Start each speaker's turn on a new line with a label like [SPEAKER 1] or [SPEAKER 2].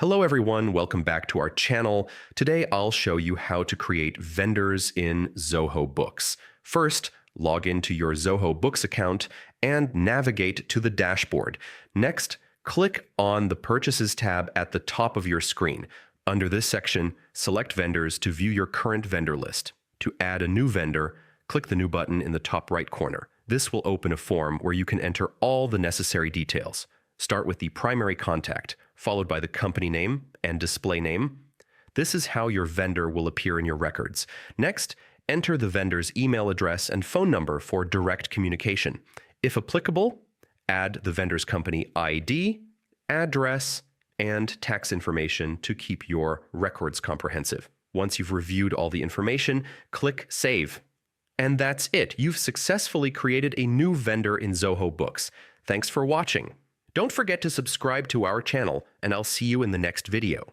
[SPEAKER 1] Hello everyone, welcome back to our channel. Today I'll show you how to create vendors in Zoho Books. First, log into your Zoho Books account and navigate to the dashboard. Next, click on the Purchases tab at the top of your screen. Under this section, select Vendors to view your current vendor list. To add a new vendor, click the New button in the top right corner. This will open a form where you can enter all the necessary details. Start with the primary contact, followed by the company name and display name. This is how your vendor will appear in your records. Next, enter the vendor's email address and phone number for direct communication. If applicable, add the vendor's company ID, address, and tax information to keep your records comprehensive. Once you've reviewed all the information, click Save. And that's it. You've successfully created a new vendor in Zoho Books. Thanks for watching. Don't forget to subscribe to our channel, and I'll see you in the next video.